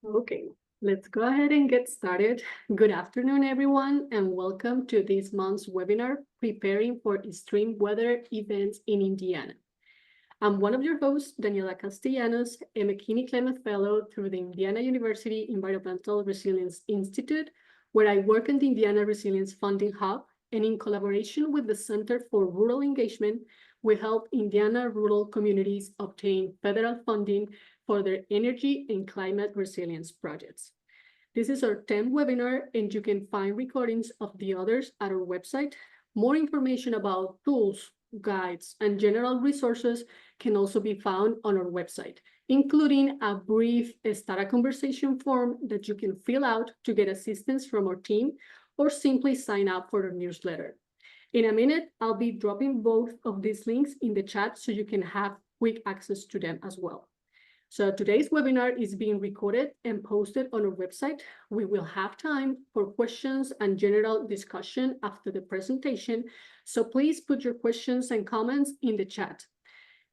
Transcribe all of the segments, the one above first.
Okay, let's go ahead and get started. Good afternoon, everyone, and welcome to this month's webinar, Preparing for Extreme Weather Events in Indiana. I'm one of your hosts, Daniela Castellanos, a McKinney Climate Fellow through the Indiana University Environmental Resilience Institute, where I work in the Indiana Resilience Funding Hub, and in collaboration with the Center for Rural Engagement, we help Indiana rural communities obtain federal funding for their energy and climate resilience projects. This is our 10th webinar, and you can find recordings of the others at our website. More information about tools, guides, and general resources can also be found on our website, including a brief Start a Conversation form that you can fill out to get assistance from our team or simply sign up for our newsletter. In a minute, I'll be dropping both of these links in the chat so you can have quick access to them as well. So today's webinar is being recorded and posted on our website. We will have time for questions and general discussion after the presentation, so please put your questions and comments in the chat.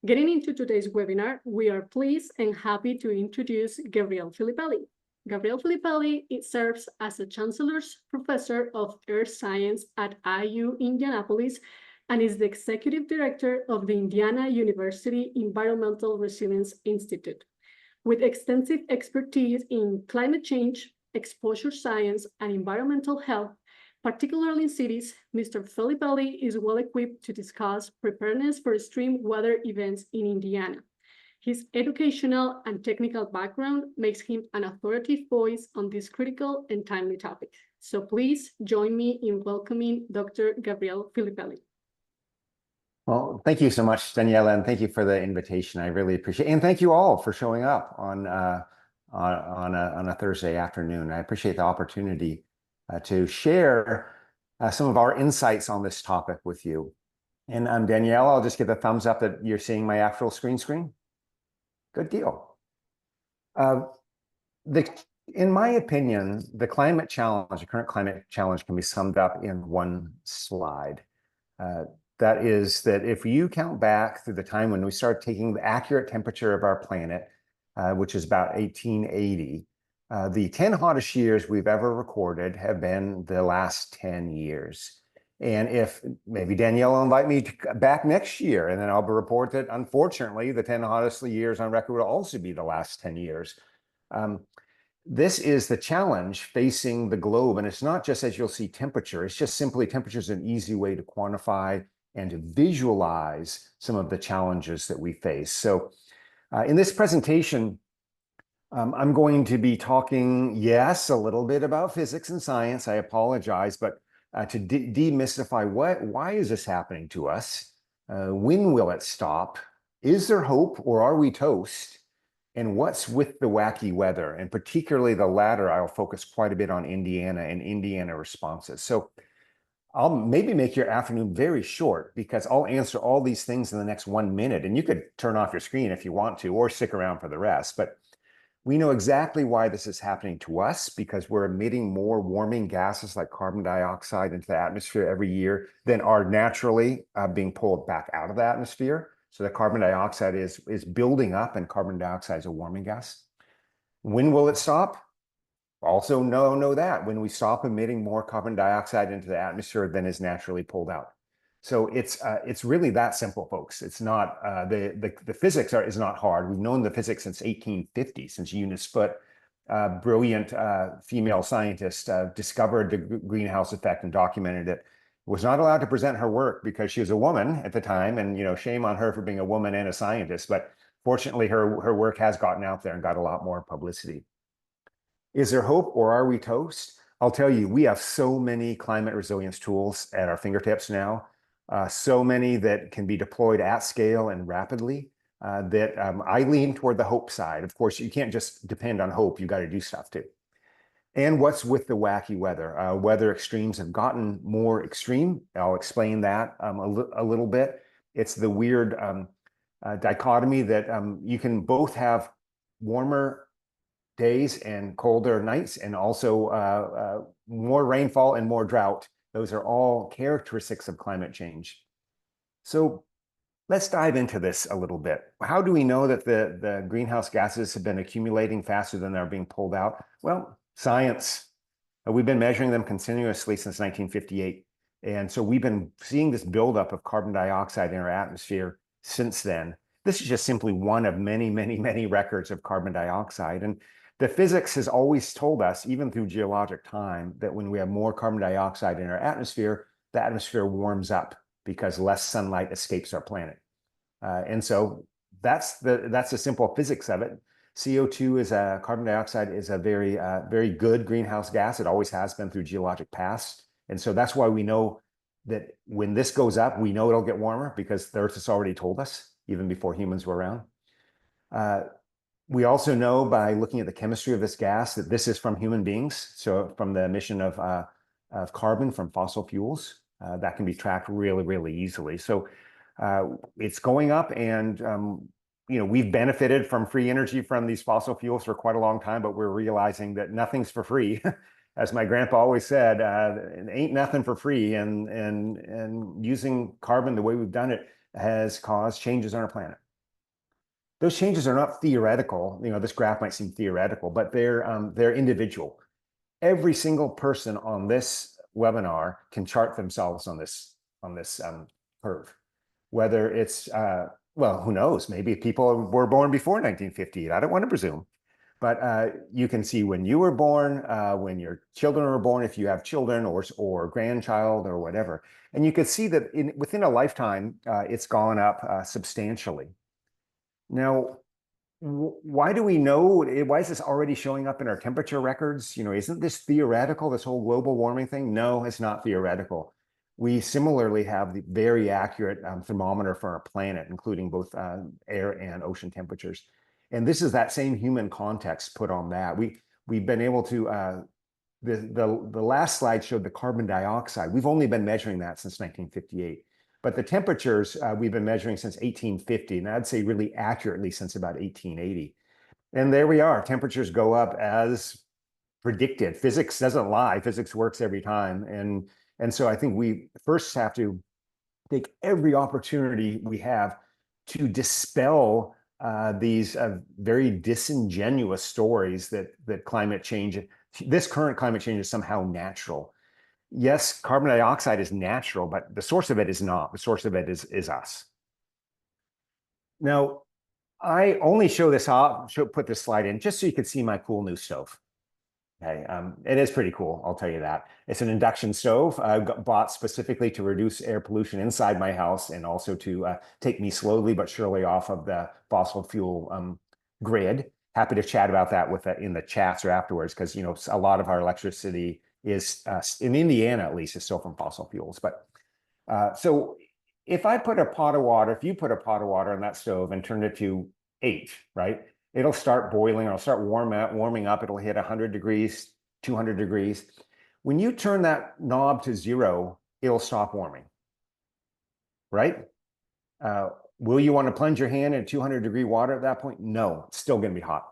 Getting into today's webinar, we are pleased and happy to introduce Gabrielle Filippelli. Gabrielle Filippelli serves as a Chancellor's Professor of Earth Science at IU Indianapolis and is the Executive Director of the Indiana University Environmental Resilience Institute. With extensive expertise in climate change, exposure science, and environmental health, particularly in cities, Mr. Filippelli is well equipped to discuss preparedness for extreme weather events in Indiana. His educational and technical background makes him an authoritative voice on this critical and timely topic. So please join me in welcoming Dr. Gabrielle Filippelli. Well, thank you so much, Daniela, and thank you for the invitation. I really appreciate it. And thank you all for showing up on a Thursday afternoon. I appreciate the opportunity to share some of our insights on this topic with you. And Daniela, I'll just give a thumbs up that you're seeing my actual screen. Good deal. In my opinion, the current climate challenge can be summed up in one slide. That is that if you count back through the time when we start taking the accurate temperature of our planet, which is about 1880, the 10 hottest years we've ever recorded have been the last 10 years. And if maybe Danielle will invite me back next year, and then I'll report that, unfortunately, the 10 hottest years on record will also be the last 10 years. This is the challenge facing the globe. And it's not just, as you'll see, temperature. It's just simply temperature is an easy way to quantify and to visualize some of the challenges that we face. So in this presentation, I'm going to be talking, yes, a little bit about physics and science. I apologize, but to demystify why is this happening to us? When will it stop? Is there hope, or are we toast? And what's with the wacky weather? And particularly the latter, I'll focus quite a bit on Indiana and Indiana responses. So I'll maybe make your afternoon very short because I'll answer all these things in the next 1 minute. And you could turn off your screen if you want to, or stick around for the rest. But we know exactly why this is happening to us, because we're emitting more warming gases like carbon dioxide into the atmosphere every year than are naturally being pulled back out of the atmosphere. So the carbon dioxide is building up, and carbon dioxide is a warming gas. When will it stop? Also know that when we stop emitting more carbon dioxide into the atmosphere than is naturally pulled out. So it's really that simple, folks. It's not the physics is not hard. We've known the physics since 1850, since Eunice Foote, brilliant female scientist, discovered the greenhouse effect and documented it. Was not allowed to present her work because she was a woman at the time, and shame on her for being a woman and a scientist. But fortunately, her work has gotten out there and got a lot more publicity. Is there hope, or are we toast? I'll tell you, we have so many climate resilience tools at our fingertips now. So many that can be deployed at scale and rapidly, that I lean toward the hope side. Of course, you can't just depend on hope. You got to do stuff too. And what's with the wacky weather? Weather extremes have gotten more extreme. I'll explain that a little bit. It's the weird dichotomy that you can both have warmer days and colder nights, and also more rainfall and more drought. Those are all characteristics of climate change. So Let's dive into this a little bit. How do we know that the greenhouse gases have been accumulating faster than they're being pulled out? Well, science. We've been measuring them continuously since 1958. And so we've been seeing this buildup of carbon dioxide in our atmosphere since then. This is just simply one of many, many, many records of carbon dioxide. And the physics has always told us, even through geologic time, that when we have more carbon dioxide in our atmosphere, the atmosphere warms up because less sunlight escapes our planet. And so that's the simple physics of it. CO2 is carbon dioxide is a very good greenhouse gas. It always has been through geologic past. And so that's why we know that when this goes up, we know it'll get warmer because the Earth has already told us, even before humans were around. We also know by looking at the chemistry of this gas that this is from human beings. So from the emission of carbon from fossil fuels, that can be tracked really, really easily. So it's going up, and we've benefited from free energy from these fossil fuels for quite a long time, but we're realizing that nothing's for free. As my grandpa always said, ain't nothing for free. And using carbon the way we've done it has caused changes on our planet. Those changes are not theoretical. This graph might seem theoretical, but they're individual. Every single person on this webinar can chart themselves on this curve. Whether it's, well, who knows? Maybe people were born before 1958. I don't want to presume. But you can see when you were born, when your children were born, if you have children or grandchild or whatever. And you can see that within a lifetime, it's gone up substantially. Now, why do we know? Why is this already showing up in our temperature records? Isn't this theoretical, this whole global warming thing? No, it's not theoretical. We similarly have the very accurate thermometer for our planet, including both air and ocean temperatures. And this is that same human context put on that. We've been able to, the last slide showed the carbon dioxide. We've only been measuring that since 1958. But the temperatures we've been measuring since 1850, and I'd say really accurately since about 1880. And there we are. Temperatures go up as predicted. Physics doesn't lie. Physics works every time. And so I think we first have to take every opportunity we have to dispel these very disingenuous stories that climate change, this current climate change, is somehow natural. Yes, carbon dioxide is natural, but the source of it is not. The source of it is us. Now, I only show this off, put this slide in just so you can see my cool new stove. Okay, it is pretty cool, I'll tell you that. It's an induction stove bought specifically to reduce air pollution inside my house and also to take me slowly but surely off of the fossil fuel grid. Happy to chat about that in the chats or afterwards, because a lot of our electricity is in Indiana, at least, is still from fossil fuels. But so if you put a pot of water on that stove and turn it to 8, right? It'll start boiling, or it'll start warming up. It'll hit 100 degrees, 200 degrees. When you turn that knob to 0, it'll stop warming, right? Will you want to plunge your hand in 200-degree water at that point? No, it's still going to be hot.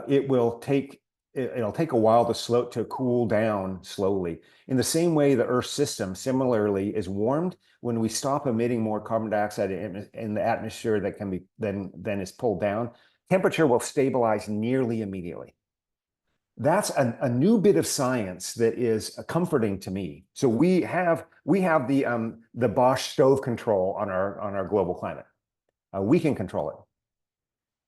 It'll take a while to cool down slowly. In the same way, the Earth system similarly is warmed when we stop emitting more carbon dioxide in the atmosphere that can be then is pulled down. Temperature will stabilize nearly immediately. That's a new bit of science that is comforting to me. So we have the Bosch stove control on our global climate. We can control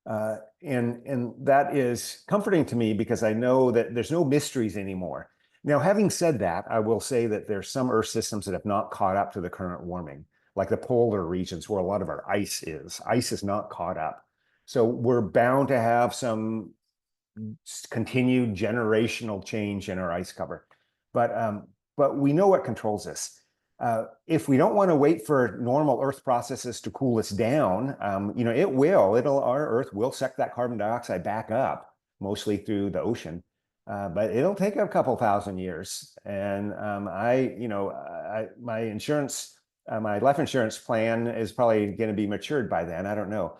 it. And that is comforting to me because I know that there's no mysteries anymore. Now, having said that, I will say that there's some Earth systems that have not caught up to the current warming, like the polar regions where a lot of our ice is. Ice is not caught up. So we're bound to have some continued generational change in our ice cover. But we know what controls this. If we don't want to wait for normal Earth processes to cool us down, our Earth will suck that carbon dioxide back up, mostly through the ocean. But it'll take a couple thousand years. And my life insurance plan is probably going to be matured by then. I don't know.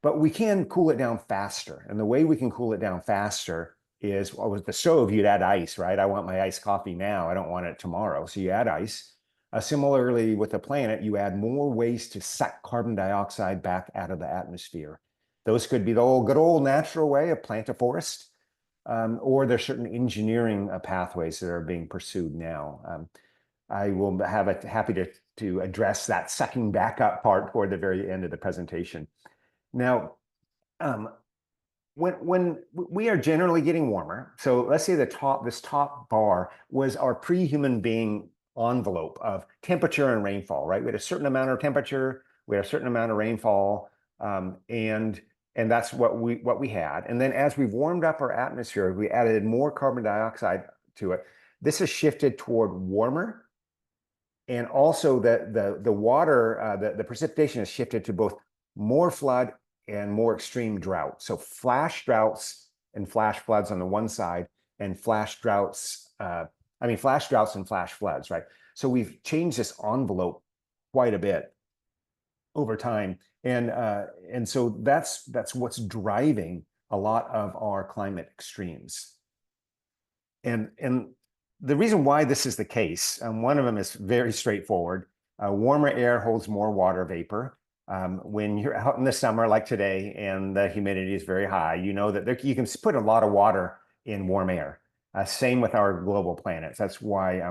But we can cool it down faster. And the way we can cool it down faster is, with the stove, you'd add ice, right? I want my iced coffee now. I don't want it tomorrow. So you add ice. Similarly, with the planet, you add more ways to suck carbon dioxide back out of the atmosphere. Those could be the good old natural way of plant a forest, or there's certain engineering pathways that are being pursued now. I will have happy to address that sucking back up part toward the very end of the presentation. Now, when we are generally getting warmer, so let's say this top bar was our pre-human being envelope of temperature and rainfall, right? We had a certain amount of temperature, we had a certain amount of rainfall, and that's what we had. And then as we've warmed up our atmosphere, we added more carbon dioxide to it. This has shifted toward warmer, and also the water, the precipitation has shifted to both more flood and more extreme drought. So flash droughts and flash floods on the one side, and flash droughts and flash floods, right? So we've changed this envelope quite a bit over time. And so that's what's driving a lot of our climate extremes. And the reason why this is the case, one of them is very straightforward. Warmer air holds more water vapor. When you're out in the summer like today and the humidity is very high, you know that you can put a lot of water in warm air. Same with our global planets. That's why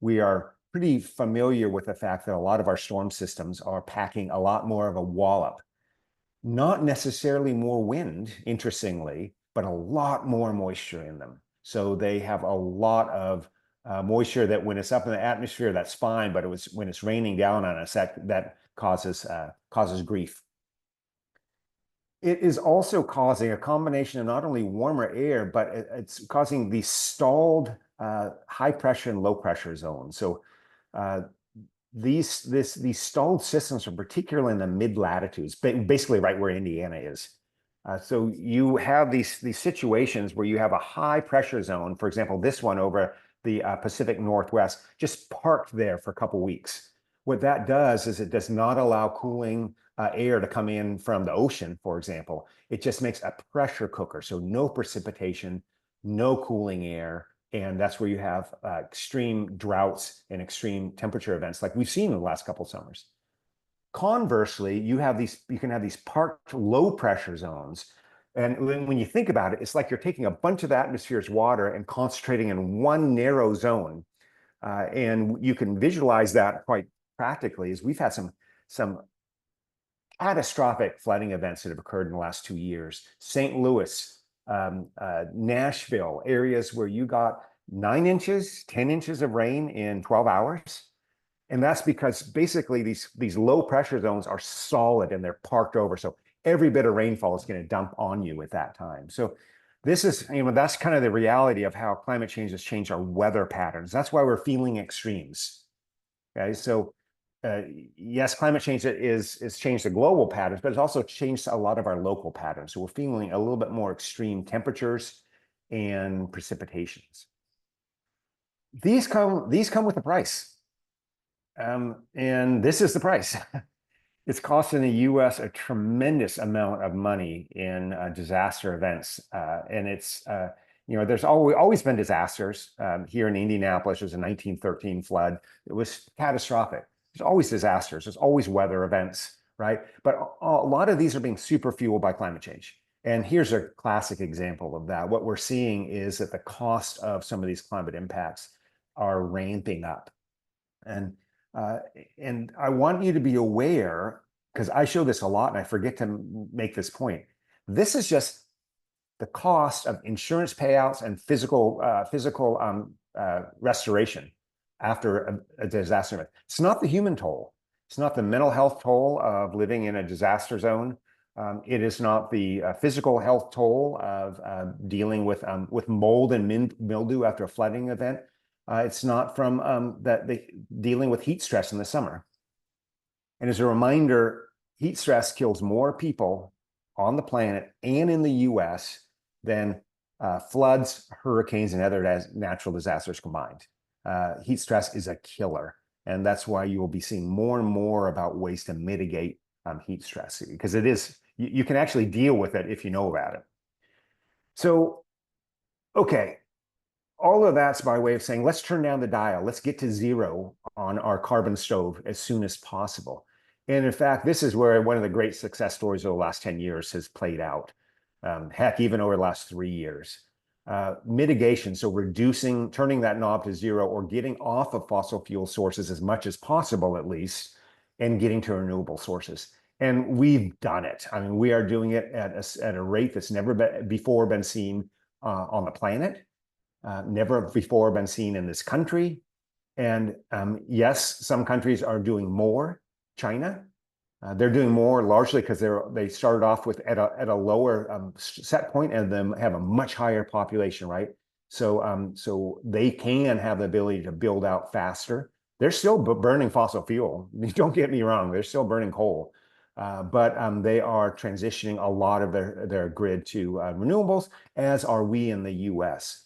we are pretty familiar with the fact that a lot of our storm systems are packing a lot more of a wallop. Not necessarily more wind, interestingly, but a lot more moisture in them. So they have a lot of moisture that when it's up in the atmosphere, that's fine, but when it's raining down on us, that causes grief. It is also causing a combination of not only warmer air, but it's causing these stalled high pressure and low pressure zones. So these stalled systems are particularly in the mid latitudes, basically right where Indiana is. So you have these situations where you have a high pressure zone, for example, this one over the Pacific Northwest, just parked there for a couple weeks. What that does is it does not allow cooling air to come in from the ocean, for example. It just makes a pressure cooker, so no precipitation, no cooling air, and that's where you have extreme droughts and extreme temperature events like we've seen in the last couple of summers. Conversely, you can have these parked low pressure zones. And when you think about it, it's like you're taking a bunch of the atmosphere's water and concentrating in one narrow zone. And you can visualize that quite practically as we've had some catastrophic flooding events that have occurred in the last 2 years. St. Louis, Nashville, areas where you got 9 inches, 10 inches of rain in 12 hours. And that's because basically these low pressure zones are solid and they're parked over. So every bit of rainfall is going to dump on you at that time. So this is, that's kind of the reality of how climate change has changed our weather patterns. That's why we're feeling extremes. Okay, so yes, climate change is changed the global patterns, but it's also changed a lot of our local patterns. So we're feeling a little bit more extreme temperatures and precipitations. These come with a price. And this is the price. It's costing the U.S. a tremendous amount of money in disaster events. And it's, there's always been disasters. Here in Indianapolis, there's a 1913 flood. It was catastrophic. There's always disasters. There's always weather events, right? But a lot of these are being super fueled by climate change. And here's a classic example of that. What we're seeing is that the cost of some of these climate impacts are ramping up. And I want you to be aware, because I show this a lot and I forget to make this point. This is just the cost of insurance payouts and physical restoration after a disaster event. It's not the human toll. It's not the mental health toll of living in a disaster zone. It is not the physical health toll of dealing with mold and mildew after a flooding event. It's not from dealing with heat stress in the summer. And as a reminder, heat stress kills more people on the planet and in the US than floods, hurricanes, and other natural disasters combined. Heat stress is a killer. And that's why you will be seeing more and more about ways to mitigate heat stress, because it is, you can actually deal with it if you know about it. So, okay. all of that's by way of saying, let's turn down the dial. Let's get to zero on our carbon stove as soon as possible. And in fact, this is where one of the great success stories of the last 10 years has played out. Heck, even over the last 3 years. Mitigation, so reducing, turning that knob to zero or getting off of fossil fuel sources as much as possible, at least, and getting to renewable sources. And we've done it. I mean, we are doing it at a rate that's never before been seen on the planet, never before been seen in this country. And yes, some countries are doing more. China, they're doing more largely because they started off with at a lower set point and then have a much higher population, right? So they can have the ability to build out faster. They're still burning fossil fuel. Don't get me wrong, they're still burning coal, but they are transitioning a lot of their grid to renewables, as are we in the U.S.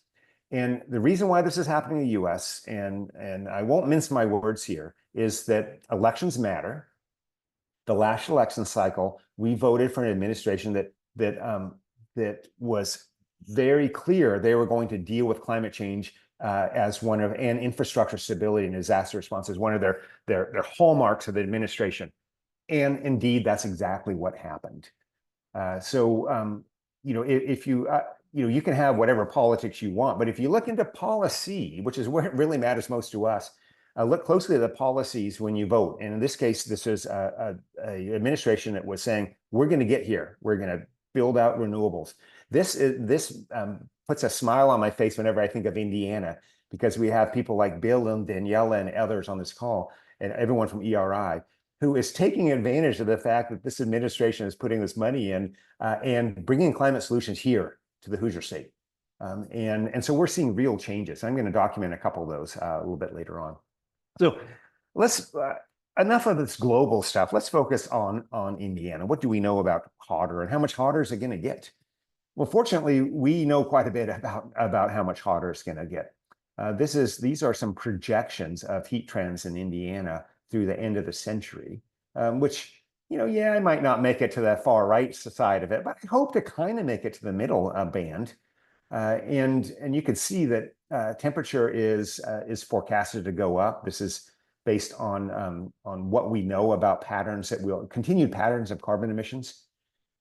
And the reason why this is happening in the U.S., and I won't mince my words here, is that elections matter. The last election cycle, we voted for an administration that was very clear they were going to deal with climate change as one of, and infrastructure stability and disaster response as one of their hallmarks of the administration. And indeed, that's exactly what happened. If you can have whatever politics you want, but if you look into policy, which is where it really matters most to us, look closely at the policies when you vote. And in this case, this is a administration that was saying, we're going to get here. We're going to build out renewables. This puts a smile on my face whenever I think of Indiana, because we have people like Bill and Daniela and others on this call, and everyone from ERI, who is taking advantage of the fact that this administration is putting this money in and bringing climate solutions here to the Hoosier state. And so we're seeing real changes. I'm going to document a couple of those a little bit later on. So let's, enough of this global stuff. Let's focus on Indiana. What do we know about hotter, and how much hotter is it going to get? Well, fortunately, we know quite a bit about how much hotter it's going to get. These are some projections of heat trends in Indiana through the end of the century, which, yeah, I might not make it to the far right side of it, but I hope to kind of make it to the middle band. And you can see that temperature is forecasted to go up. This is based on what we know about continued patterns of carbon emissions.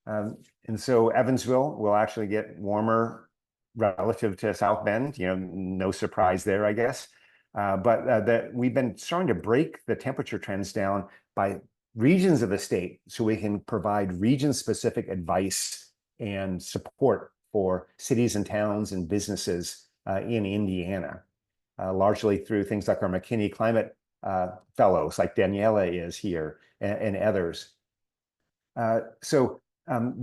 And so Evansville will actually get warmer relative to South Bend. No surprise there, I guess. But we've been starting to break the temperature trends down by regions of the state, so we can provide region-specific advice and support for cities and towns and businesses in Indiana, largely through things like our McKinney Climate Fellows, like Daniela is here, and others.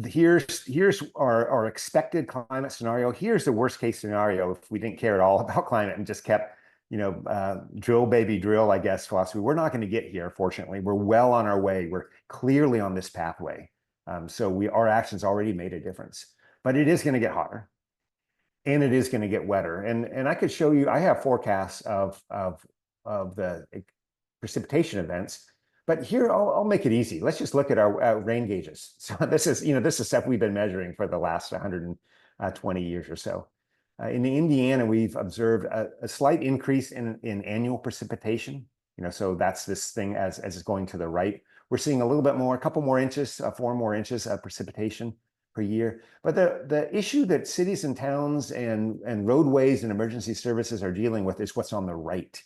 Here's our expected climate scenario. Here's the worst case scenario if we didn't care at all about climate and just kept, drill baby drill, I guess, philosophy. We're not going to get here, fortunately. We're well on our way. We're clearly on this pathway. So our actions already made a difference. But it is going to get hotter, and it is going to get wetter. And I could show you, I have forecasts of the precipitation events, but here I'll make it easy. Let's just look at our rain gauges. So this is stuff we've been measuring for the last 120 years or so. In Indiana, we've observed a slight increase in annual precipitation. So that's this thing as it's going to the right. We're seeing a little bit more, a couple more inches, 4 more inches of precipitation per year. But the issue that cities and towns and roadways and emergency services are dealing with is what's on the right,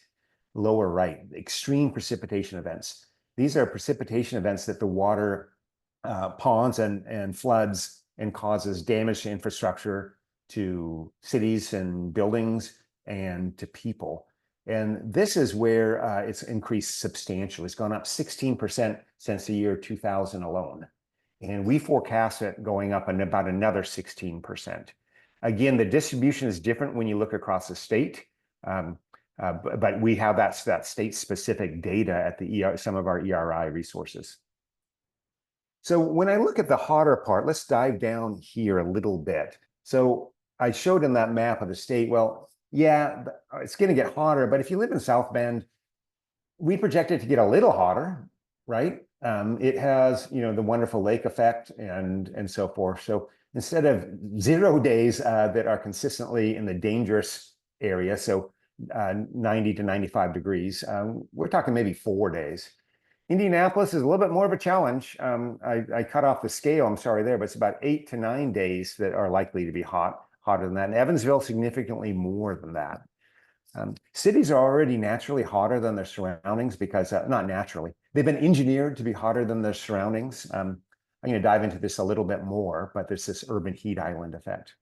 lower right, extreme precipitation events. These are precipitation events that the water ponds and floods and causes damage to infrastructure, to cities and buildings, and to people. And this is where it's increased substantially. It's gone up 16% since the year 2000 alone. And we forecast it going up in about another 16%. Again, the distribution is different when you look across the state, but we have that state-specific data at some of our ERI resources. So when I look at the hotter part, let's dive down here a little bit. So I showed in that map of the state, well, yeah, it's going to get hotter, but if you live in South Bend, we project it to get a little hotter, right? It has, the wonderful lake effect and so forth. So instead of 0 days that are consistently in the dangerous area, so 90 to 95 degrees. We're talking maybe 4 days. Indianapolis is a little bit more of a challenge. I cut off the scale, I'm sorry there, but it's about 8 to 9 days that are likely to be hotter than that. And Evansville, significantly more than that. Cities are already naturally hotter than their surroundings because, not naturally, they've been engineered to be hotter than their surroundings. I'm going to dive into this a little bit more, but there's this urban heat island effect.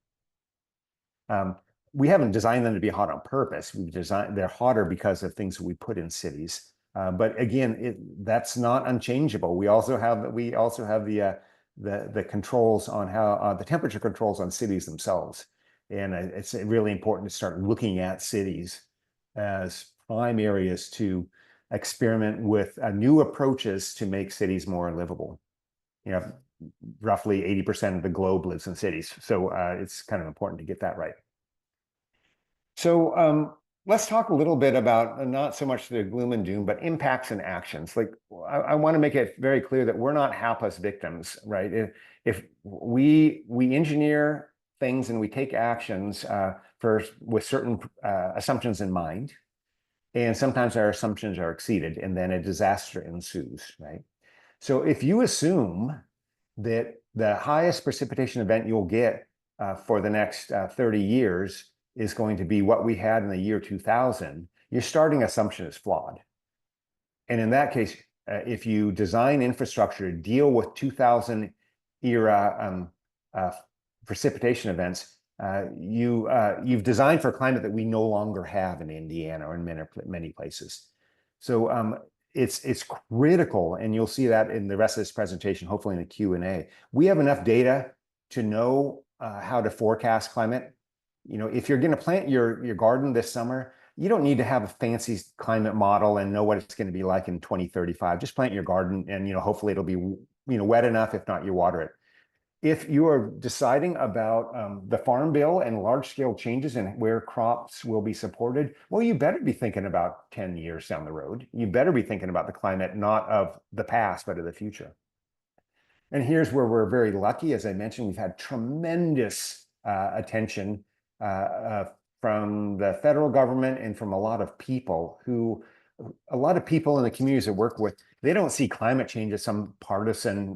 We haven't designed them to be hot on purpose. They're hotter because of things that we put in cities. But again, that's not unchangeable. We also have the controls on how the temperature controls on cities themselves. And it's really important to start looking at cities as prime areas to experiment with new approaches to make cities more livable. You know, roughly 80% of the globe lives in cities. So it's kind of important to get that right. So let's talk a little bit about not so much the gloom and doom, but impacts and actions. Like I want to make it very clear that we're not hapless victims, right? If we engineer things and we take actions with certain assumptions in mind, and sometimes our assumptions are exceeded, and then a disaster ensues, right? So if you assume that the highest precipitation event you'll get for the next 30 years is going to be what we had in the year 2000, your starting assumption is flawed. And in that case, if you design infrastructure to deal with 2000 era precipitation events, you've designed for a climate that we no longer have in Indiana or in many places. So it's critical, and you'll see that in the rest of this presentation, hopefully in the Q&A. We have enough data to know how to forecast climate. You know, if you're going to plant your garden this summer, you don't need to have a fancy climate model and know what it's going to be like in 2035. Just plant your garden, and hopefully it'll be wet enough. If not, you water it. If you are deciding about the Farm Bill and large-scale changes and where crops will be supported, well, you better be thinking about 10 years down the road. You better be thinking about the climate, not of the past, but of the future. And here's where we're very lucky. As I mentioned, we've had tremendous attention from the federal government and from a lot of people in the communities I work with. They don't see climate change as some partisan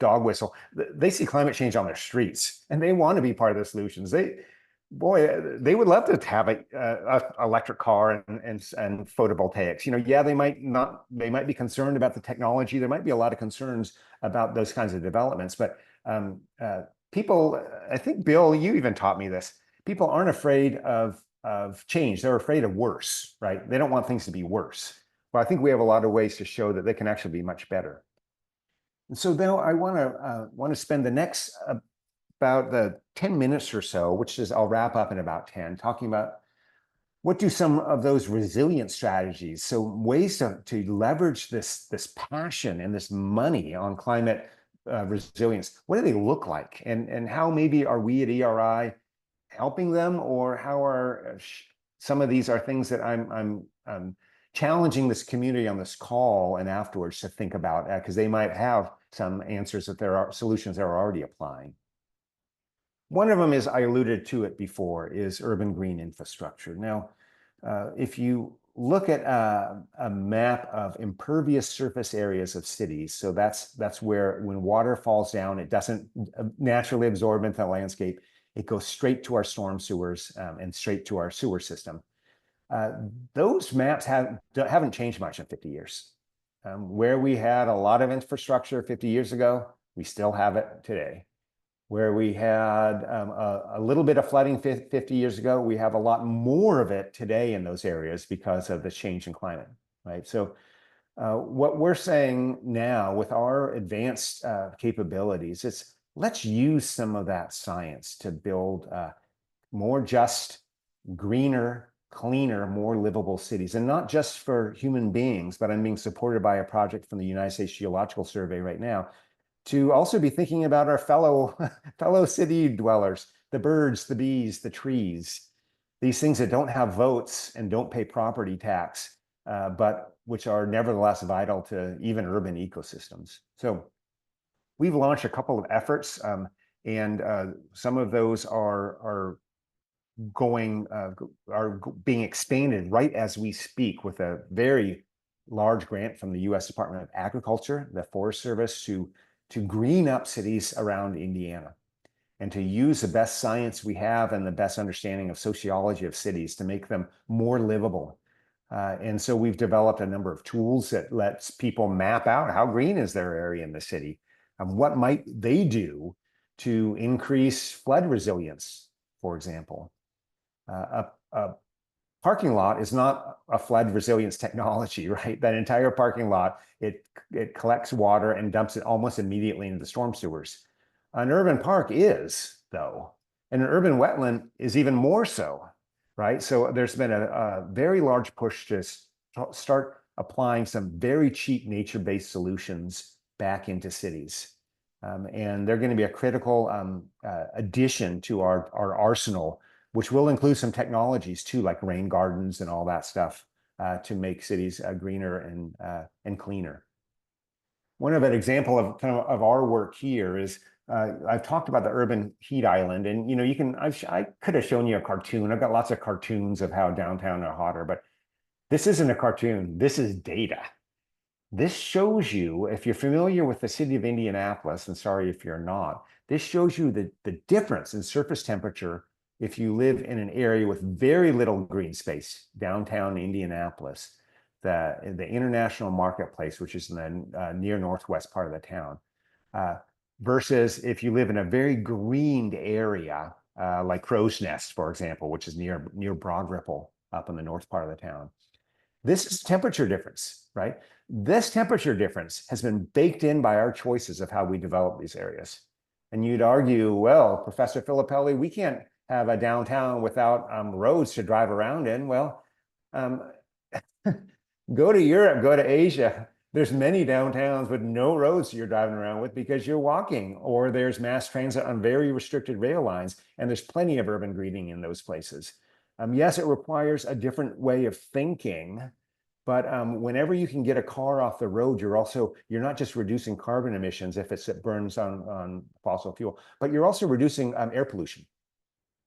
dog whistle. They see climate change on their streets, and they want to be part of the solutions. They would love to have a electric car and photovoltaics. Yeah, they might be concerned about the technology. There might be a lot of concerns about those kinds of developments, but people, I think, Bill, you even taught me this. People aren't afraid of change. They're afraid of worse, right? They don't want things to be worse. Well, I think we have a lot of ways to show that they can actually be much better. And so now I want to spend the next about the 10 minutes or so, which is I'll wrap up in about 10, talking about what do some of those resilient strategies, so ways to leverage this passion and this money on climate resilience, what do they look like, and how maybe are we at ERI helping them, or how are some of these are things that I'm challenging this community on this call and afterwards to think about, because they might have some answers that there are solutions they're already applying. One of them is, I alluded to it before, is urban green infrastructure. Now, if you look at a map of impervious surface areas of cities, so that's where when water falls down, it doesn't naturally absorb into the landscape. It goes straight to our storm sewers and straight to our sewer system. Those maps haven't changed much in 50 years. Where we had a lot of infrastructure 50 years ago, we still have it today. Where we had a little bit of flooding 50 years ago, we have a lot more of it today in those areas because of the change in climate, right? So what we're saying now with our advanced capabilities is let's use some of that science to build more just, greener, cleaner, more livable cities. And not just for human beings, but I'm being supported by a project from the United States Geological Survey right now to also be thinking about our fellow city dwellers, the birds, the bees, the trees, these things that don't have votes and don't pay property tax, but which are nevertheless vital to even urban ecosystems. So we've launched a couple of efforts, and some of those are being expanded right as we speak with a very large grant from the U.S. Department of Agriculture, the Forest Service, to green up cities around Indiana and to use the best science we have and the best understanding of sociology of cities to make them more livable. And so we've developed a number of tools that lets people map out how green is their area in the city and what might they do to increase flood resilience, for example. A parking lot is not a flood resilience technology, right? That entire parking lot, it collects water and dumps it almost immediately into the storm sewers. An urban park is, though, and an urban wetland is even more so, right? So there's been a very large push to start applying some very cheap nature-based solutions back into cities. And they're going to be a critical addition to our arsenal, which will include some technologies too, like rain gardens and all that stuff to make cities greener and cleaner. One of an example of kind of our work here is I've talked about the urban heat island, and you can I could have shown you a cartoon. I've got lots of cartoons of how downtown are hotter, but this isn't a cartoon. This is data. This shows you, if you're familiar with the city of Indianapolis, and sorry if you're not, this shows you the difference in surface temperature if you live in an area with very little green space, downtown Indianapolis, the International Marketplace, which is in the near northwest part of the town, versus if you live in a very greened area, like Crow's Nest, for example, which is near Broad Ripple up in the north part of the town. This is temperature difference, right? This temperature difference has been baked in by our choices of how we develop these areas. And you'd argue, well, Professor Filippelli, we can't have a downtown without roads to drive around in. Well, go to Europe, go to Asia. There's many downtowns with no roads you're driving around with because you're walking, or there's mass transit on very restricted rail lines, and there's plenty of urban greening in those places. Yes, it requires a different way of thinking, but whenever you can get a car off the road, you're not just reducing carbon emissions if it burns on fossil fuel, but you're also reducing air pollution.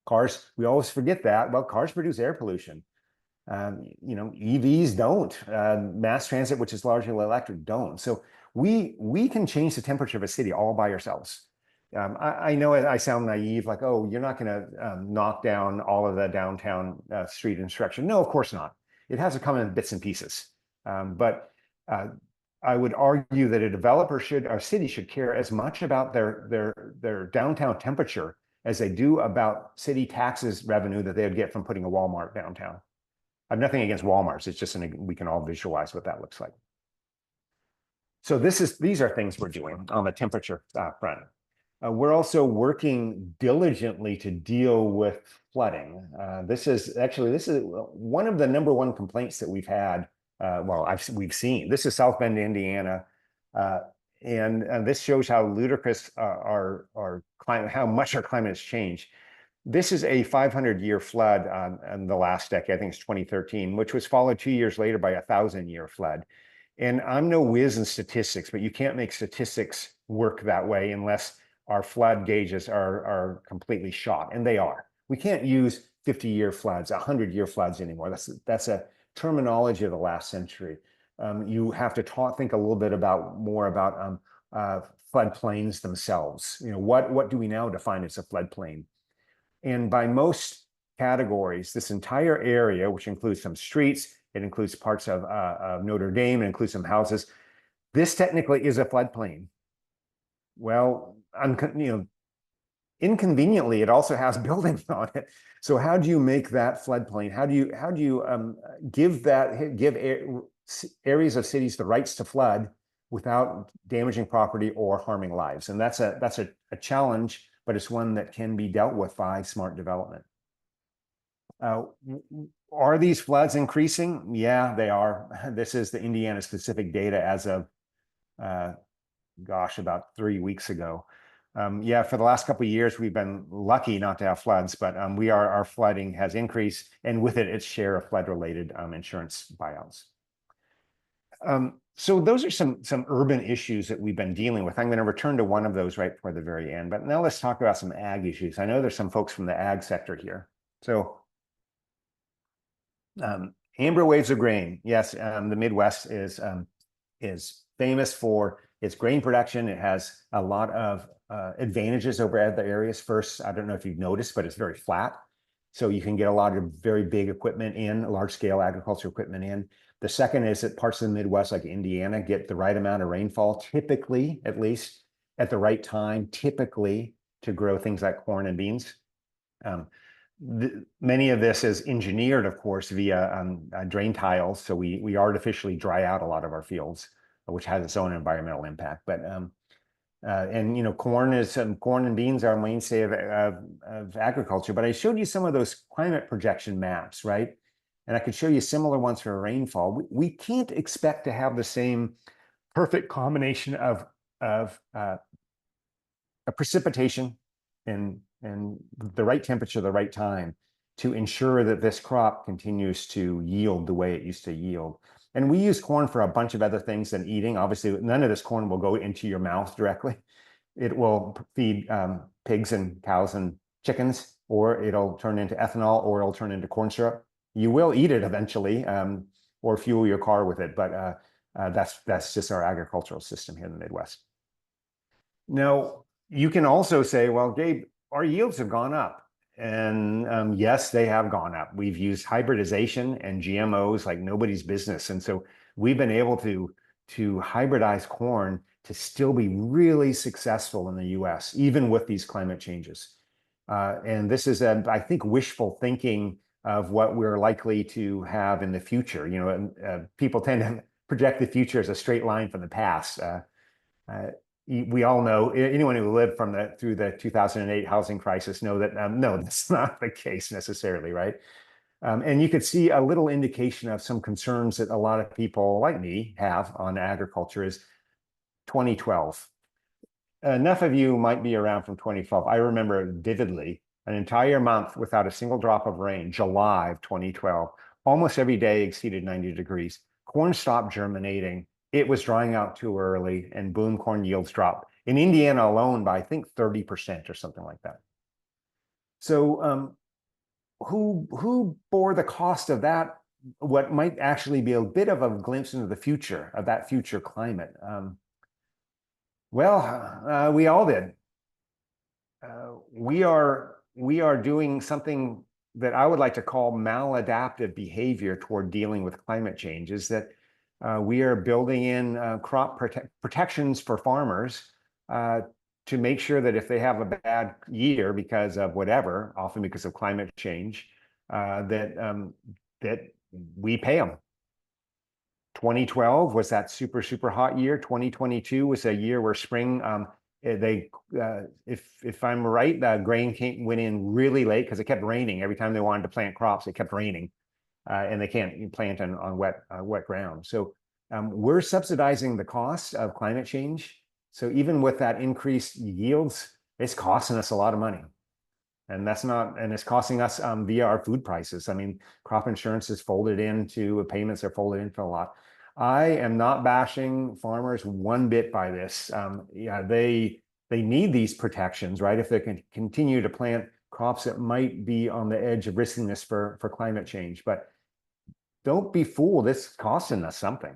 Cars, we always forget that. Well, cars produce air pollution. EVs don't. Mass transit, which is largely electric, don't. So we can change the temperature of a city all by ourselves. I know I sound naive, like, oh, you're not going to knock down all of the downtown street infrastructure. No, of course not. It has to come in bits and pieces. But I would argue that a developer or city should care as much about their downtown temperature as they do about city taxes revenue that they would get from putting a Walmart downtown. I have nothing against Walmarts. It's just we can all visualize what that looks like. So these are things we're doing on the temperature front. We're also working diligently to deal with flooding. This is one of the number one complaints that we've had. We've seen. This is South Bend, Indiana, and this shows how ludicrous our climate, how much our climate has changed. This is a 500-year flood in the last decade. I think it's 2013, which was followed 2 years later by a 1,000-year flood. And I'm no whiz in statistics, but you can't make statistics work that way unless our flood gauges are completely shot, and they are. We can't use 50-year floods, 100-year floods anymore. That's a terminology of the last century. You have to think a little bit more about floodplains themselves. What do we now define as a floodplain? And by most categories, this entire area, which includes some streets, it includes parts of Notre Dame, it includes some houses. This technically is a floodplain. Well, inconveniently, it also has buildings on it. So how do you make that floodplain? How do you give areas of cities the rights to flood without damaging property or harming lives? And that's a challenge, but it's one that can be dealt with by smart development. Are these floods increasing? Yeah, they are. This is the Indiana specific data as of about 3 weeks ago. For the last couple of years, we've been lucky not to have floods, but our flooding has increased, and with it, its share of flood-related insurance buyouts. So those are some urban issues that we've been dealing with. I'm going to return to one of those right toward the very end, but now let's talk about some ag issues. I know there's some folks from the ag sector here. So amber waves of grain. Yes, the Midwest is famous for its grain production. It has a lot of advantages over other areas. First, I don't know if you've noticed, but it's very flat. So you can get a lot of very big equipment in, large scale agriculture equipment in. The second is that parts of the Midwest, like Indiana, get the right amount of rainfall, typically, at least at the right time, typically to grow things like corn and beans. Many of this is engineered, of course, via drain tiles. So we artificially dry out a lot of our fields, which has its own environmental impact. But and you know, corn and beans are a mainstay of agriculture. But I showed you some of those climate projection maps, right? And I could show you similar ones for rainfall. We can't expect to have the same perfect combination of a precipitation and the right temperature, the right time to ensure that this crop continues to yield the way it used to yield. And we use corn for a bunch of other things than eating. Obviously, none of this corn will go into your mouth directly. It will feed pigs and cows and chickens, or it'll turn into ethanol, or it'll turn into corn syrup. You will eat it eventually, or fuel your car with it. But that's just our agricultural system here in the Midwest. Now, you can also say, well, Gabe, our yields have gone up. And yes, they have gone up. We've used hybridization and GMOs like nobody's business. And so we've been able to hybridize corn to still be really successful in the US, even with these climate changes. And this is, I think, wishful thinking of what we're likely to have in the future. You know, people tend to project the future as a straight line from the past. We all know, anyone who lived through the 2008 housing crisis know that no, that's not the case necessarily, right? And you could see a little indication of some concerns that a lot of people like me have on agriculture is 2012. Enough of you might be around from 2012. I remember vividly an entire month without a single drop of rain, July of 2012. Almost every day exceeded 90 degrees. Corn stopped germinating. It was drying out too early, and boom, corn yields dropped. In Indiana alone by, I think, 30% or something like that. So who bore the cost of that, what might actually be a bit of a glimpse into the future of that future climate? Well, we all did. We are doing something that I would like to call maladaptive behavior toward dealing with climate change, is that we are building in crop protections for farmers to make sure that if they have a bad year because of whatever, often because of climate change, that we pay them. 2012 was that super hot year. 2022 was a year where spring, if I'm right, the grain went in really late because it kept raining. Every time they wanted to plant crops, it kept raining. And they can't plant on wet ground. So we're subsidizing the cost of climate change. So even with that increased yields, it's costing us a lot of money. And it's costing us via our food prices. I mean, crop insurance is folded into, payments are folded into a lot. I am not bashing farmers one bit by this. Yeah, they need these protections, right? If they can continue to plant crops that might be on the edge of risking this for climate change. But don't be fooled, it's costing us something,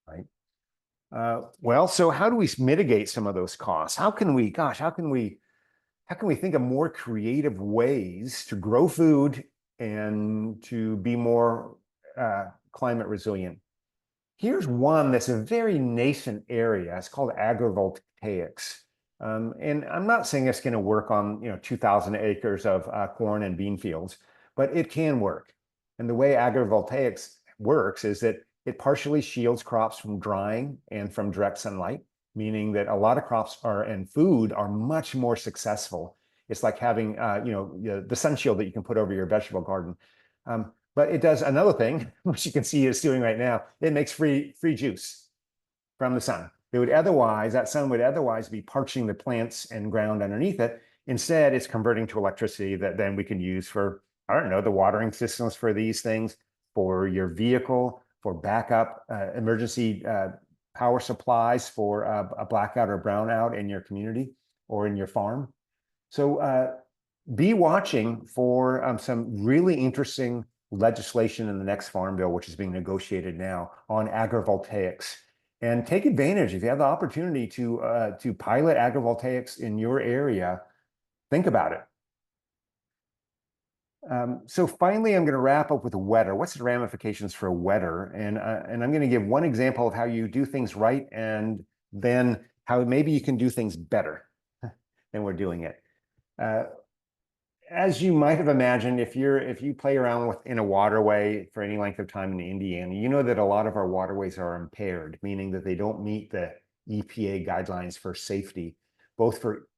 right? Well, so how do we mitigate some of those costs? How can we think of more creative ways to grow food and to be more climate resilient? Here's one that's a very nascent area. It's called agrivoltaics. And I'm not saying it's going to work on 2,000 acres of corn and bean fields, but it can work. And the way agrivoltaics works is that it partially shields crops from drying and from direct sunlight, meaning that a lot of crops and food are much more successful. It's like having the sun shield that you can put over your vegetable garden. But it does another thing, which you can see it's doing right now. It makes free juice from the sun. That sun would otherwise be parching the plants and ground underneath it. Instead, it's converting to electricity that then we can use for, I don't know, the watering systems for these things, for your vehicle, for backup emergency power supplies for a blackout or brownout in your community or in your farm. So be watching for some really interesting legislation in the next farm bill, which is being negotiated now on agrivoltaics. And take advantage if you have the opportunity to pilot agrivoltaics in your area. Think about it. So finally, I'm going to wrap up with a wetter. What's the ramifications for a wetter? And I'm going to give one example of how you do things right, and then how maybe you can do things better than we're doing it. As you might have imagined, if you play around in a waterway for any length of time in Indiana, you know that a lot of our waterways are impaired, meaning that they don't meet the EPA guidelines for safety,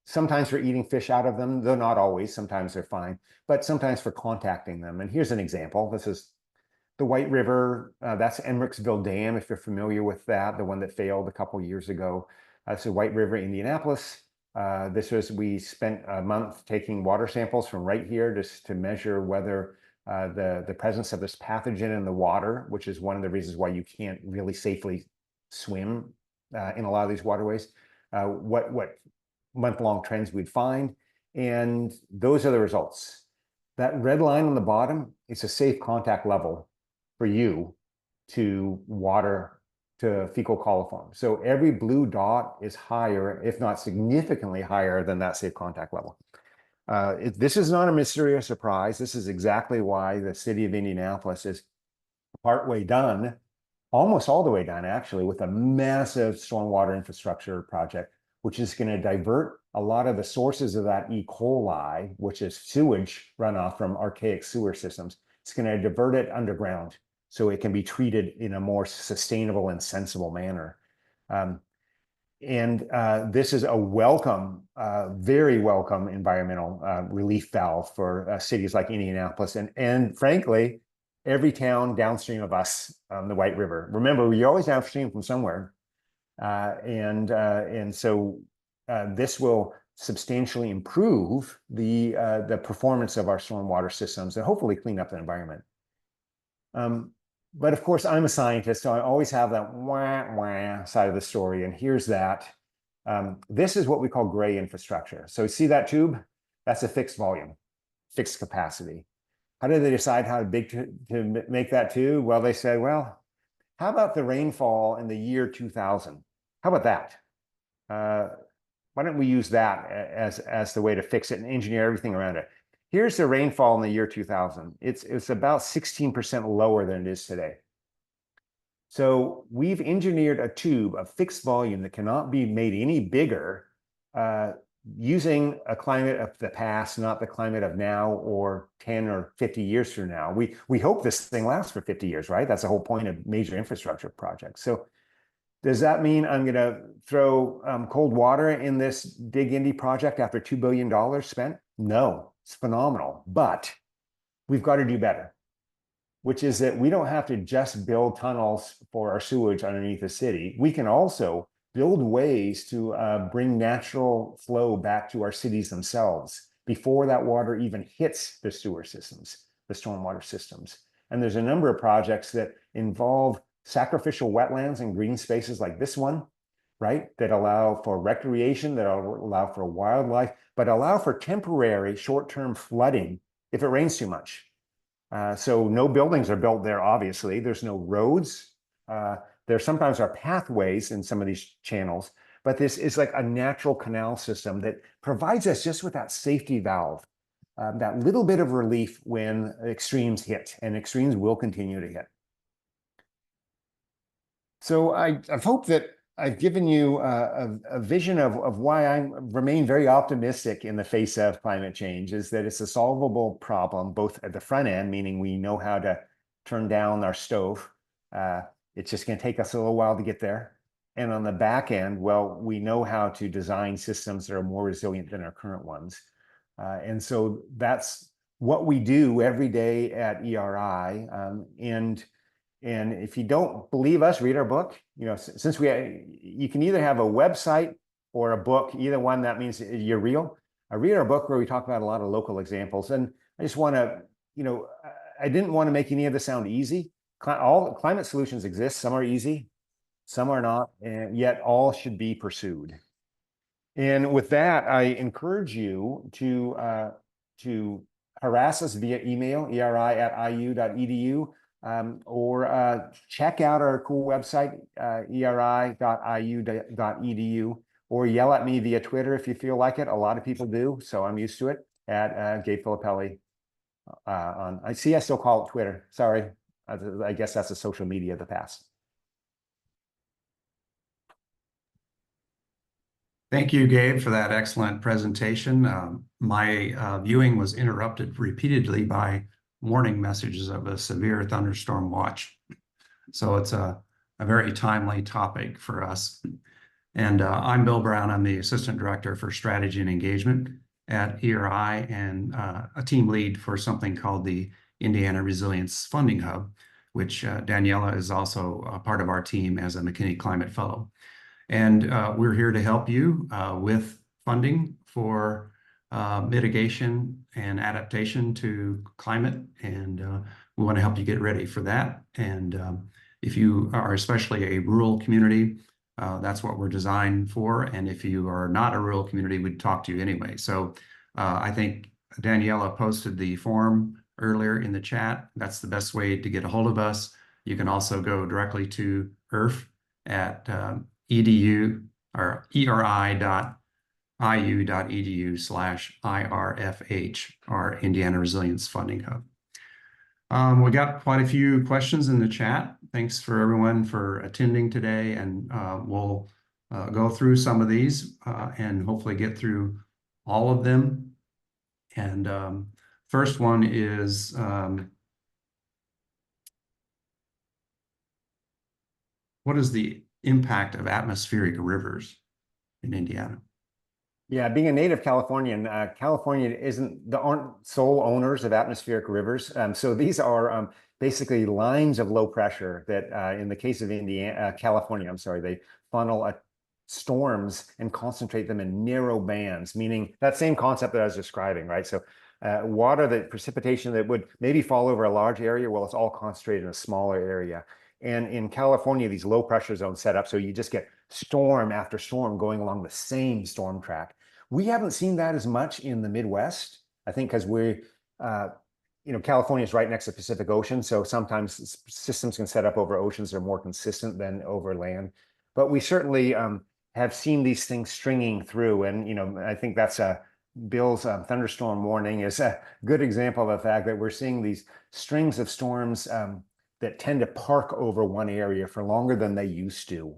sometimes for eating fish out of them, though not always, sometimes they're fine, but sometimes for contacting them. And here's an example. This is the White River, that's Emmericksville Dam, if you're familiar with that, the one that failed a couple years ago. So White River, Indianapolis. We spent a month taking water samples from right here just to measure whether the presence of this pathogen in the water, which is one of the reasons why you can't really safely swim in a lot of these waterways, what month-long trends we'd find. And those are the results. That red line on the bottom is a safe contact level for you to water to fecal coliform. So every blue dot is higher, if not significantly higher than that safe contact level. This is not a mystery or surprise. This is exactly why the city of Indianapolis is partway done, almost all the way done actually, with a massive stormwater infrastructure project, which is going to divert a lot of the sources of that E. coli, which is sewage runoff from archaic sewer systems. It's going to divert it underground so it can be treated in a more sustainable and sensible manner. This is a welcome, very welcome environmental relief valve for cities like Indianapolis and frankly, every town downstream of us on the White River. Remember, you're always downstream from somewhere. So this will substantially improve the performance of our stormwater systems and hopefully clean up the environment. But of course, I'm a scientist, so I always have that wah, wah side of the story. And here's that. This is what we call gray infrastructure. So see that tube? That's a fixed volume, fixed capacity. How did they decide how big to make that tube? Well, they said, well, how about the rainfall in the year 2000? How about that? Why don't we use that as the way to fix it and engineer everything around it? Here's the rainfall in the year 2000. It's about 16% lower than it is today. So we've engineered a tube of fixed volume that cannot be made any bigger using a climate of the past, not the climate of now or 10 or 50 years from now. We hope this thing lasts for 50 years, right? That's the whole point of major infrastructure projects. So does that mean I'm going to throw cold water in this Dig Indy project after $2 billion spent? No. It's phenomenal, but we've got to do better, which is that we don't have to just build tunnels for our sewage underneath the city. We can also build ways to bring natural flow back to our cities themselves before that water even hits the sewer systems, the stormwater systems. And there's a number of projects that involve sacrificial wetlands and green spaces like this one, right? That allow for recreation, that allow for wildlife, but allow for temporary short-term flooding if it rains too much. So no buildings are built there, obviously. There's no roads. There sometimes are pathways in some of these channels, but this is like a natural canal system that provides us just with that safety valve, that little bit of relief when extremes hit, and extremes will continue to hit. So I hope that I've given you a vision of why I remain very optimistic in the face of climate change, is that it's a solvable problem, both at the front end, meaning we know how to turn down our stove. It's just going to take us a little while to get there. And on the back end, well, we know how to design systems that are more resilient than our current ones. And so that's what we do every day at ERI. And if you don't believe us, read our book. You know, since you can either have a website or a book, either one, that means you're real. I read our book where we talk about a lot of local examples. And I just want to, I didn't want to make any of this sound easy. All climate solutions exist. Some are easy, some are not, and yet all should be pursued. And with that, I encourage you to to harass us via email, eri@iu.edu, or check out our cool website, eri.iu.edu, or yell at me via Twitter if you feel like it. A lot of people do, so I'm used to it, at Gabe Filippelli. I still call it Twitter. Sorry. I guess that's a social media of the past. Thank you, Gabe, for that excellent presentation. My viewing was interrupted repeatedly by warning messages of a severe thunderstorm watch. So it's a very timely topic for us. And I'm Bill Brown. I'm the Assistant Director for Strategy and Engagement at ERI, and a team lead for something called the Indiana Resilience Funding Hub, which Daniela is also a part of our team as a McKinney Climate Fellow. And we're here to help you with funding for mitigation and adaptation to climate. And we want to help you get ready for that. And if you are especially a rural community, that's what we're designed for. And if you are not a rural community, we'd talk to you anyway. So I think Daniela posted the form earlier in the chat. That's the best way to get a hold of us. You can also go directly to ERF at edu or eri.iu.edu/IRFH, our Indiana Resilience Funding Hub. We got quite a few questions in the chat. Thanks for everyone for attending today, and we'll go through some of these and hopefully get through all of them. And first one is, what is the impact of atmospheric rivers in Indiana? Yeah, being a native Californian, California aren't sole owners of atmospheric rivers. So these are basically lines of low pressure that, in the case of California, I'm sorry, they funnel storms and concentrate them in narrow bands, meaning that same concept that I was describing, right? So precipitation that would maybe fall over a large area, well, it's all concentrated in a smaller area. And in California, these low pressure zones set up so you just get storm after storm going along the same storm track. We haven't seen that as much in the Midwest, I think, because California is right next to the Pacific Ocean. So sometimes systems can set up over oceans that are more consistent than over land. But we certainly have seen these things stringing through. And, I think that's Bill's thunderstorm warning is a good example of the fact that we're seeing these strings of storms that tend to park over one area for longer than they used to.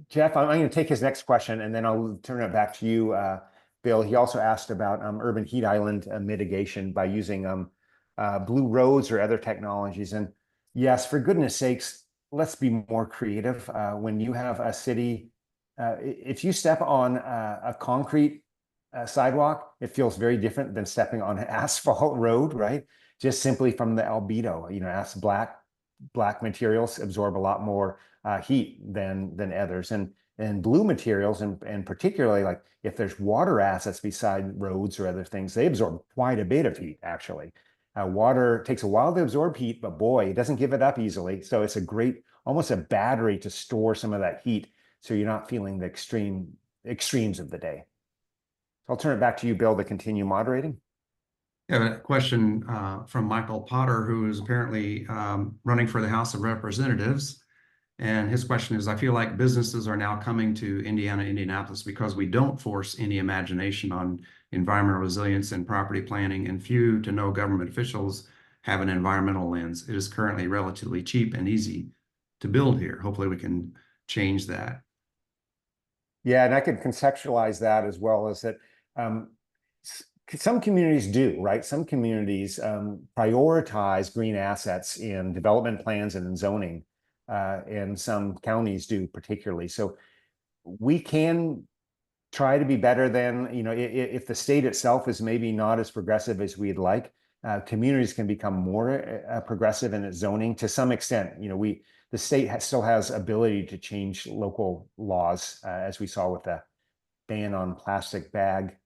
Jeff, I'm going to take his next question, and then I'll turn it back to you, Bill. He also asked about urban heat island mitigation by using blue roads or other technologies. And yes, for goodness sakes, let's be more creative. When you have a city, if you step on a concrete sidewalk, it feels very different than stepping on an asphalt road, right? Just simply from the albedo, black materials absorb a lot more heat than others, and blue materials, and particularly like if there's water assets beside roads or other things, they absorb quite a bit of heat. Actually, water takes a while to absorb heat, but boy, it doesn't give it up easily. So it's almost a battery to store some of that heat, so you're not feeling the extremes of the day. I'll turn it back to you, Bill, to continue moderating. Yeah, a question from Michael Potter, who is apparently running for the House of Representatives. And his question is, I feel like businesses are now coming to Indianapolis because we don't force any imagination on environmental resilience and property planning, and few to no government officials have an environmental lens. It is currently relatively cheap and easy to build here. Hopefully we can change that. Yeah, and I could conceptualize that as well as that some communities do, right? Some communities prioritize green assets in development plans and in zoning, and some counties do particularly. So we can try to be better than, if the state itself is maybe not as progressive as we'd like, communities can become more progressive in its zoning to some extent. The state still has ability to change local laws, as we saw with the ban on plastic bag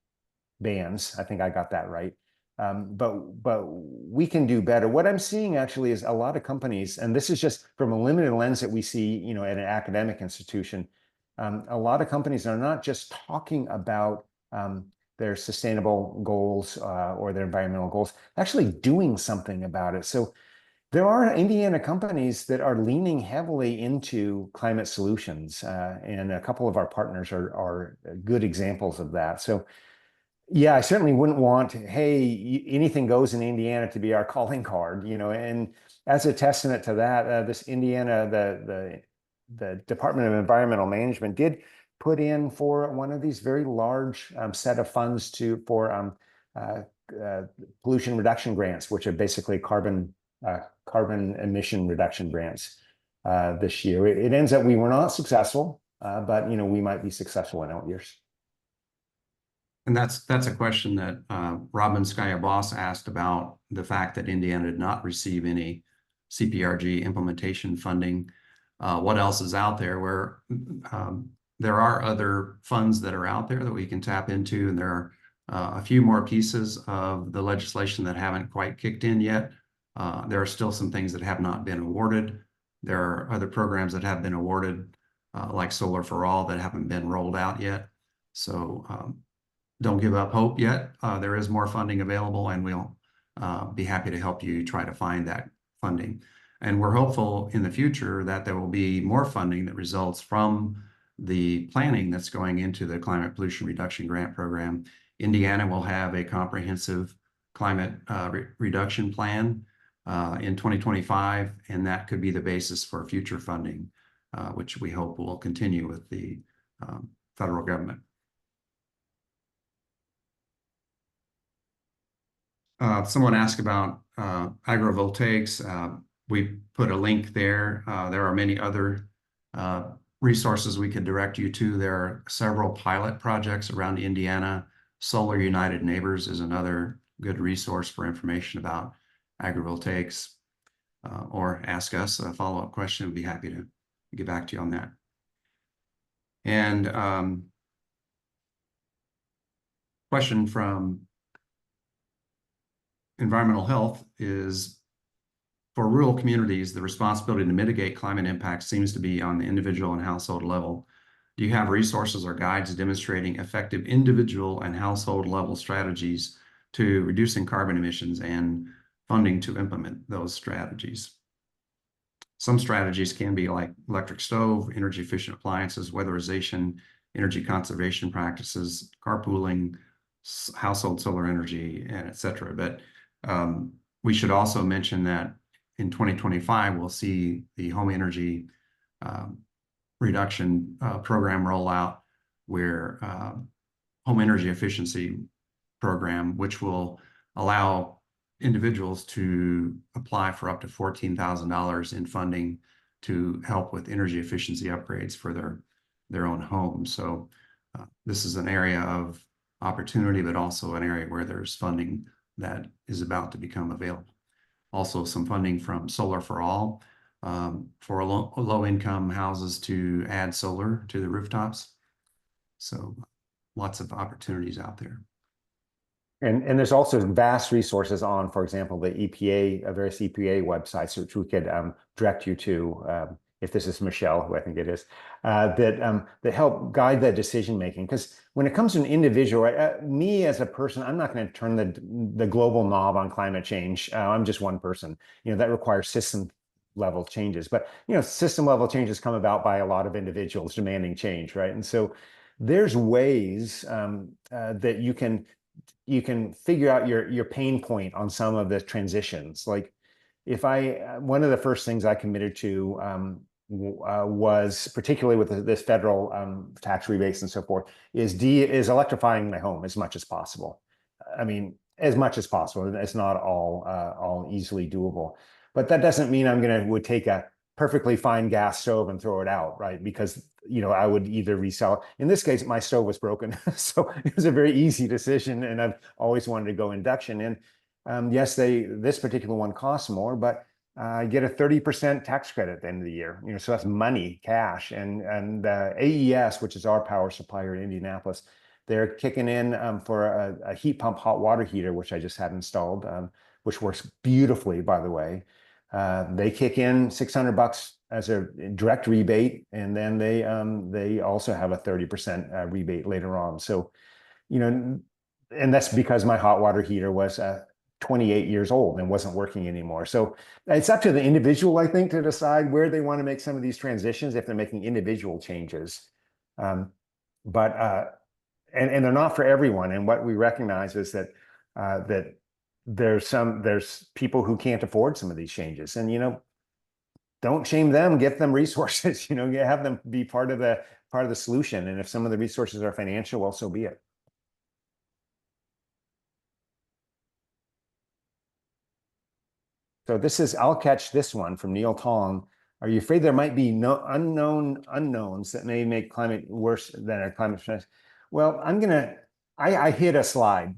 bans. I think I got that right. But we can do better. What I'm seeing actually is a lot of companies, and this is just from a limited lens that we see, at an academic institution. A lot of companies are not just talking about their sustainable goals or their environmental goals, actually doing something about it. So there are Indiana companies that are leaning heavily into climate solutions, and a couple of our partners are good examples of that. So yeah, I certainly wouldn't want, hey, anything goes in Indiana to be our calling card, and as a testament to that, this Indiana, the Department of Environmental Management did put in for one of these very large set of funds for pollution reduction grants, which are basically carbon emission reduction grants this year. It ends up we were not successful, but we might be successful in out years. And that's a question that Robin Skya Boss asked about the fact that Indiana did not receive any CPRG implementation funding. What else is out there? Where there are other funds that are out there that we can tap into, and there are a few more pieces of the legislation that haven't quite kicked in yet. There are still some things that have not been awarded. There are other programs that have been awarded, like Solar for All, that haven't been rolled out yet. So don't give up hope yet. There is more funding available, and we'll be happy to help you try to find that funding. And we're hopeful in the future that there will be more funding that results from the planning that's going into the Climate Pollution Reduction Grant Program. Indiana will have a comprehensive climate reduction plan in 2025, and that could be the basis for future funding, which we hope will continue with the federal government. Someone asked about agrivoltaics. We put a link there. There are many other resources we could direct you to. There are several pilot projects around Indiana. Solar United Neighbors is another good resource for information about agrivoltaics, or ask us a follow-up question. We'd be happy to get back to you on that. And question from Environmental Health is, for rural communities, the responsibility to mitigate climate impact seems to be on the individual and household level. Do you have resources or guides demonstrating effective individual and household level strategies to reducing carbon emissions and funding to implement those strategies? Some strategies can be like electric stove, energy efficient appliances, weatherization, energy conservation practices, carpooling, household solar energy, and et cetera. But we should also mention that in 2025, we'll see the home energy reduction program roll out, where home energy efficiency program, which will allow individuals to apply for up to $14,000 in funding to help with energy efficiency upgrades for their own home. So this is an area of opportunity, but also an area where there's funding that is about to become available. Also, some funding from Solar for All for low-income houses to add solar to the rooftops. So lots of opportunities out there. And there's also vast resources on, for example, the EPA, various EPA websites, which we could direct you to, if this is Michelle, who I think it is, that help guide that decision making. Because when it comes to an individual, me as a person, I'm not going to turn the global knob on climate change. I'm just one person. That requires system level changes. But system level changes come about by a lot of individuals demanding change, right? And so there's ways that you can figure out your pain point on some of the transitions. Like one of the first things I committed to was, particularly with this federal tax rebates and so forth, is electrifying my home as much as possible. I mean, as much as possible. It's not all easily doable, but that doesn't mean would take a perfectly fine gas stove and throw it out, right? Because I would either resell it. In this case, my stove was broken, so it was a very easy decision, and I've always wanted to go induction. And yes, this particular one costs more, but I get a 30% tax credit at the end of the year. So that's money, cash, and AES, which is our power supplier in Indianapolis, they're kicking in for a heat pump hot water heater, which I just had installed, which works beautifully, by the way. They kick in $600 as a direct rebate, and then they also have a 30% rebate later on. So, and that's because my hot water heater was 28 years old and wasn't working anymore. So it's up to the individual, I think, to decide where they want to make some of these transitions if they're making individual changes. But they're not for everyone. And what we recognize is that that there's people who can't afford some of these changes, and don't shame them, get them resources. You have them be part of the solution. And if some of the resources are financial, well, so be it. So this is, I'll catch this one from Neil Tong. Are you afraid there might be no unknown unknowns that may make climate worse than our climate change? Well, I hid a slide,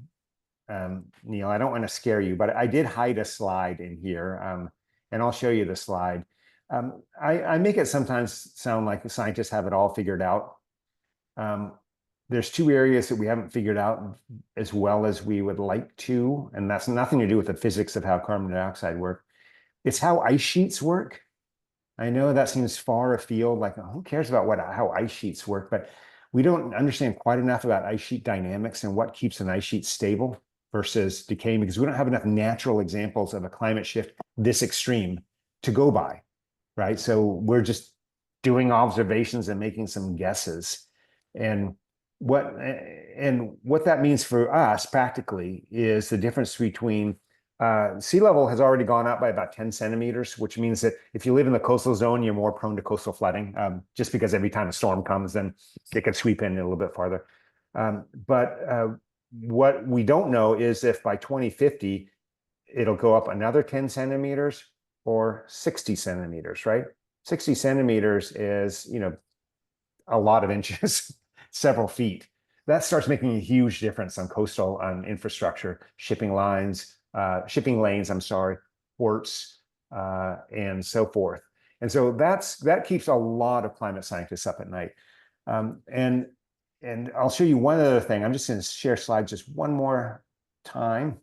Neil. I don't want to scare you, but I did hide a slide in here, and I'll show you the slide. I make it sometimes sound like the scientists have it all figured out. There's two areas that we haven't figured out as well as we would like to, and that's nothing to do with the physics of how carbon dioxide work. It's how ice sheets work. I know that seems far afield, like who cares about how ice sheets work, but we don't understand quite enough about ice sheet dynamics and what keeps an ice sheet stable versus decaying, because we don't have enough natural examples of a climate shift this extreme to go by, right? So we're just doing observations and making some guesses. And what that means for us practically is the difference between sea level has already gone up by about 10 centimeters, which means that if you live in the coastal zone, you're more prone to coastal flooding, just because every time a storm comes, then it can sweep in a little bit farther. But what we don't know is if by 2050, it'll go up another 10 centimeters or 60 centimeters, right? 60 centimeters is, a lot of inches, several feet. That starts making a huge difference on coastal infrastructure, shipping lanes, ports, and so forth. And so that keeps a lot of climate scientists up at night. And I'll show you one other thing. I'm just going to share slides just one more time,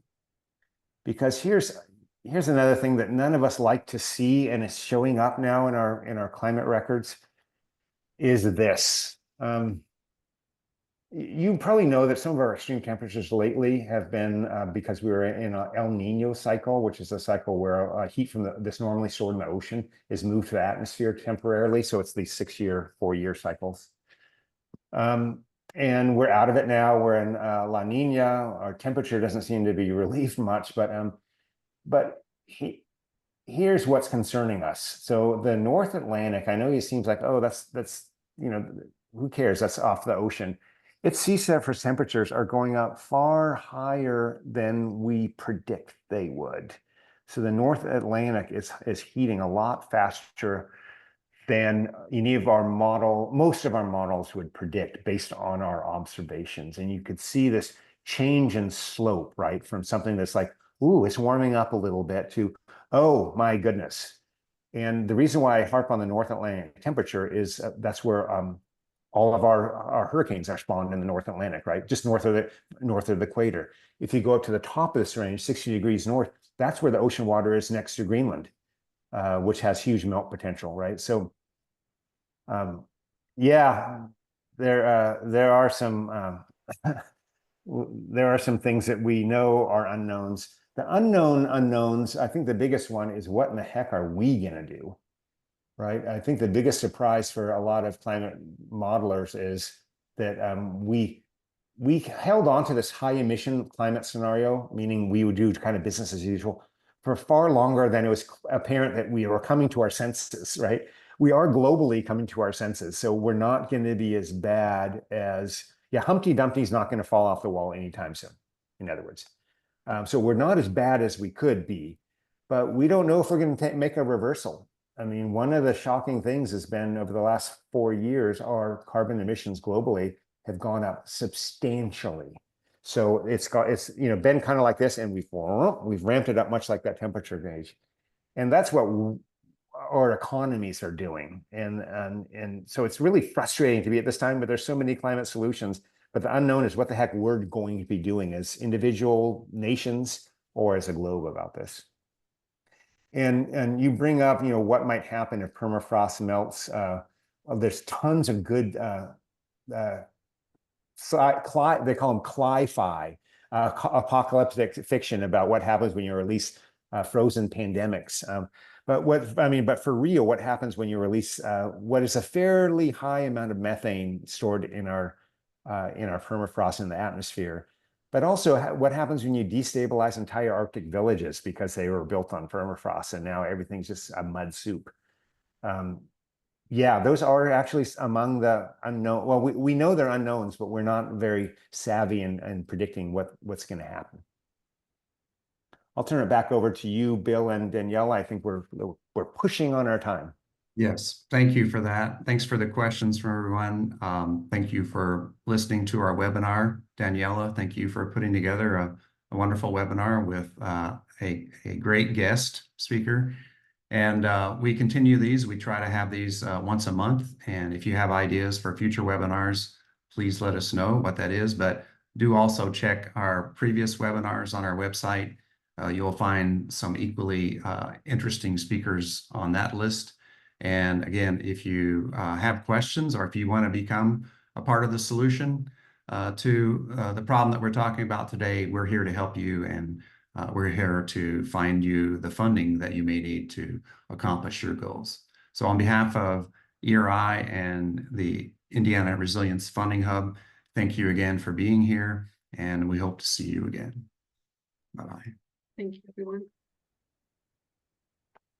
because here's another thing that none of us like to see, and it's showing up now in our climate records, is this. You probably know that some of our extreme temperatures lately have been because we were in an El Nino cycle, which is a cycle where heat from this normally stored in the ocean is moved to the atmosphere temporarily. So it's these 6-year, 4-year cycles. And we're out of it now. We're in La Nina. Our temperature doesn't seem to be relieved much, but here's what's concerning us. So the North Atlantic, I know it seems like, oh, that's who cares? That's off the ocean. Its sea surface temperatures are going up far higher than we predict they would. So the North Atlantic is heating a lot faster than most of our models would predict based on our observations. And you could see this change in slope, right? From something that's like, ooh, it's warming up a little bit to, oh my goodness. And the reason why I harp on the North Atlantic temperature is that's where all of our hurricanes are spawned in the North Atlantic, right? Just north of the equator. If you go up to the top of this range, 60 degrees north, that's where the ocean water is next to Greenland, which has huge melt potential, right? So, yeah, there are some things that we know are unknowns. The unknown unknowns, I think the biggest one is what in the heck are we gonna do? Right? I think the biggest surprise for a lot of climate modelers is that we held on to this high emission climate scenario, meaning we would do kind of business as usual, for far longer than it was apparent that we were coming to our senses, right? We are globally coming to our senses, so we're not going to be as bad as, Humpty Dumpty's not going to fall off the wall anytime soon, in other words. So we're not as bad as we could be, but we don't know if we're going to make a reversal. I mean, one of the shocking things has been over the last 4 years, our carbon emissions globally have gone up substantially. So it's been kind of like this, and we've ramped it up much like that temperature gauge, and that's what our economies are doing. And so it's really frustrating to be at this time, but there's so many climate solutions. But the unknown is what the heck we're going to be doing as individual nations or as a globe about this. And you bring up, what might happen if permafrost melts. There's tons of good, they call them CLI-FI, apocalyptic fiction about what happens when you release frozen pandemics. But for real, what happens when you release what is a fairly high amount of methane stored in our permafrost in the atmosphere? But also what happens when you destabilize entire Arctic villages because they were built on permafrost and now everything's just a mud soup. Yeah, those are actually among the unknown. Well, we know they're unknowns, but we're not very savvy in predicting what's going to happen. I'll turn it back over to you, Bill and Daniela. I think we're pushing on our time. Yes, thank you for that. Thanks for the questions from everyone. Thank you for listening to our webinar. Daniela, thank you for putting together a wonderful webinar with a great guest speaker. And we continue these. We try to have these once a month. And if you have ideas for future webinars, please let us know what that is. But do also check our previous webinars on our website. You'll find some equally interesting speakers on that list. And again, if you have questions or if you want to become a part of the solution to the problem that we're talking about today, we're here to help you, and we're here to find you the funding that you may need to accomplish your goals. So on behalf of ERI and the Indiana Resilience Funding Hub, thank you again for being here, and we hope to see you again. Bye-bye. Thank you, everyone.